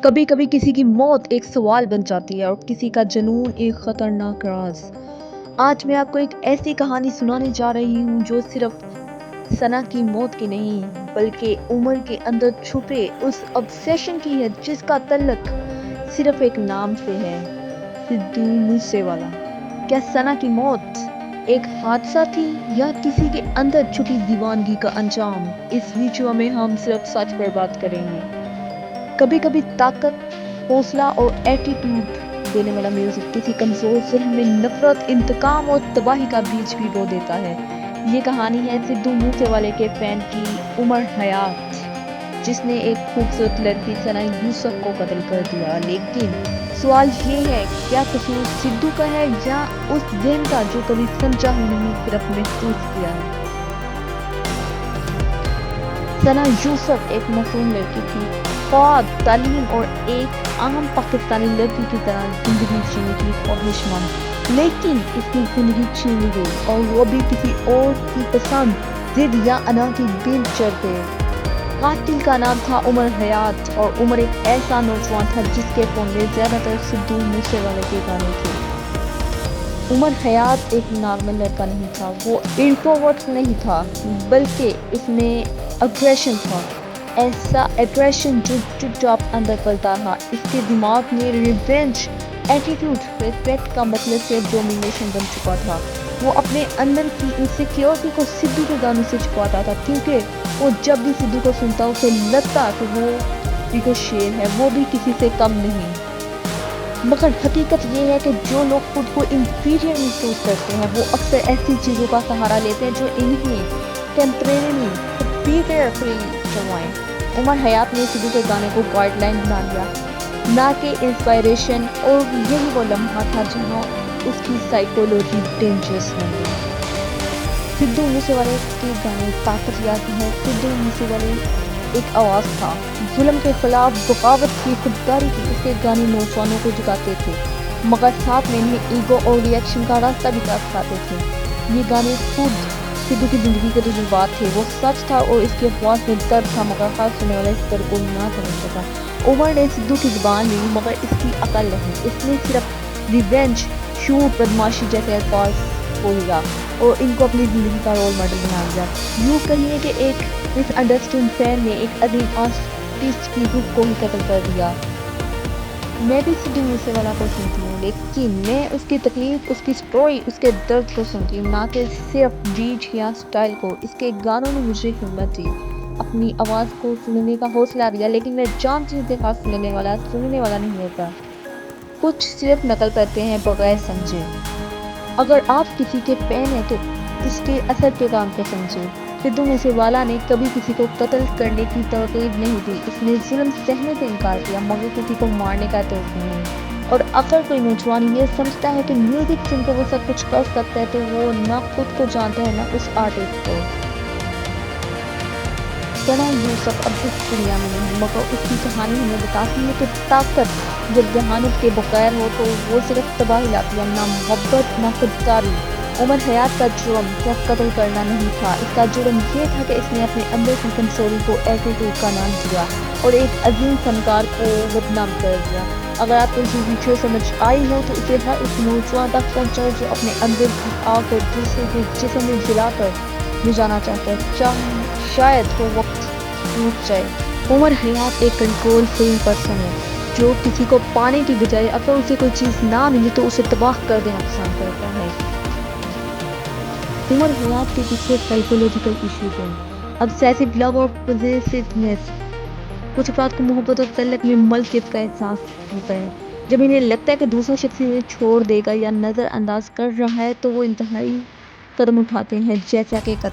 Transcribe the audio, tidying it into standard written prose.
कभी कभी किसी की मौत एक सवाल बन जाती है और किसी का जुनून एक खतरनाक राज। आज मैं आपको एक ऐसी कहानी सुनाने जा रही हूँ जो सिर्फ सना की मौत की नहीं बल्कि उम्र के अंदर छुपे उस ऑब्सेशन की है जिसका तल्लक सिर्फ एक नाम से है, सिद्धू मूसेवाला। क्या सना की मौत एक हादसा थी या किसी के अंदर छुपी दीवानगी का अंजाम? इस वीडियो में हम सिर्फ सच पर बात करेंगे। कभी कभी ताकत, हौसला और एटीट्यूड देने वाला म्यूजिक किसी कमजोर दिल में नफरत, इंतकाम और तबाही का बीज भी बो देता है। ये कहानी है सिद्धू मूसेवाले के फैन की उमर हयात, जिसने एक खूबसूरत लड़की सना यूसुफ को कत्ल कर दिया। लेकिन सवाल ये है, क्या कसूर सिद्धू का है या उस दिन का जो कभी समझा ही नहीं, सिर्फ महसूस किया है। सना यूसुफ एक मासूम लड़की थी, ख्वाब, तालीम और एक आम पाकिस्तानी लड़की की तरह जिंदगी जीने की ख्वाहिशमंद। लेकिन इसकी जिंदगी छीन ली गई और वो भी किसी और की पसंद, जिद या अना की दिल चढ़ गए। कातिल का नाम था उमर हयात और उमर एक ऐसा नौजवान था जिसके फोन में ज्यादातर सिद्धू मूसेवाले के गाने थे। उमर हयात एक नॉर्मल लड़का नहीं था, वो इंट्रोवर्ट नहीं था, बल्कि इसमें अग्रेशन था। ऐसा एग्रेशन जो चुपचाप अंदर पलता था। इसके दिमाग में रिवेंज, एटीट्यूड, रिस्पेक्ट का मतलब से डोमिनेशन बन चुका था। वो अपने अंदर की इनसिक्योरिटी को सिद्धू के गानों से छुपाता था, क्योंकि वो जब भी सिद्धू को सुनता उसे लगता कि वो भी कोई शेर है, वो भी किसी से कम नहीं। मगर हकीकत ये है कि जो लोग खुद को इंफीरियर महसूस करते हैं वो अक्सर ऐसी चीज़ों का सहारा लेते हैं जो इन्हें टेम्परेरी करवाएं। उमर हयात ने सिद्धू के गाने को गाइडलाइन बना लिया, ना कि इंस्पायरेशन, और यही वो लम्हा था जहाँ उसकी साइकोलॉजी डेंजरस बन गई। सिद्धू मूसेवाले के गाने ताकत याद है। सिद्धू मूसेवाले एक आवाज़ था, जुल्म के खिलाफ बगावत की, खुददारी की। उसके गाने नौजवानों को जगाते थे, मगर साथ में इन्हें ईगो और रिएक्शन का रास्ता भी सिखाते थे। ये गाने खुद सिद्धू की जिंदगी के तजुर्बात थे, वो सच था और इसकी आवाज़ में दर्द था, मगर हर सुनने वाले इस दर्द को ना समझ सका। उमर ने सिद्धू की जुबान ली, मगर इसकी अकल नहीं। इसने सिर्फ रिवेंज, शूट, बदमाशी जैसे अल्फाज को लिया और इनको अपनी ज़िंदगी का रोल मॉडल बना लिया। यूँ कहिए कि एक मिसअंडरस्टूड फैन ने एक अजीम आर्टिस्ट की रूह को ही कत्ल कर दिया। मैं भी सिद्धू मूसेवाला को सुनती हूँ, लेकिन मैं उसकी तकलीफ, उसकी स्टोरी, उसके दर्द को सुनती हूँ, ना कि सिर्फ बीट या स्टाइल को। इसके गानों ने मुझे हिम्मत दी, अपनी आवाज़ को सुनने का हौसला दिया। लेकिन मैं जानती हूँ कि खास सुनने वाला नहीं होता। कुछ सिर्फ नकल करते हैं बगैर समझे। अगर आप किसी के फैन हैं तो इसके असर के काम को समझे। सिद्धू मूसेवाला ने कभी किसी को कत्ल करने की तरकीब नहीं दी। इसने जुल्म सहने से इनकार किया, मगर किसी को मारने का तो नहीं। और अगर कोई नौजवान ये समझता है कि म्यूजिक सुनकर वो सब कुछ कर सकता है, तो वो ना खुद को जानता है ना उस आर्टिस्ट को। सना यूसुफ अब इस दुनिया में नहीं, मगर उसकी कहानी हमें बताती है कि ताकत जब जहानत के बगैर हो तो वो सिर्फ तबाही लाती है, ना मोहब्बत ना खुददारी। उमर हयात का जुर्म सिर्फ कत्ल करना नहीं था, इसका जुर्म ये था कि इसने अपने अंदर की कमजोरी को एटीट्यूड का नाम दिया और एक अजीम फनकार को बदनाम कर दिया। अगर आपको ये वीडियो समझ आई हो तो इसे हर उस नौजवान तक पहुँचाओ जो अपने अंदर की आग को दूसरे के जिस्म में जलाकर बुझाना चाहता है। शायद वो वक्त रुक जाए। उमर हयात एक कंट्रोल फ्री पर्सन है, जो किसी को पाने की बजाय अगर उसे कोई चीज़ ना मिले तो उसे तबाह कर देना पसंद करता है। उमर हयात के पीछे साइकोलॉजिकल इश्यूज हैं, ऑब्सेसिव लव और पॉसेसिवनेस। कुछ अफराद को मोहब्बत और तल्लक में मलकियत का एहसास होता है। जब इन्हें लगता है कि दूसरा शख्स इन्हें छोड़ देगा या नज़रअंदाज कर रहा है, तो वो इंतहाई कदम उठाते हैं, जैसा कि कत्ल।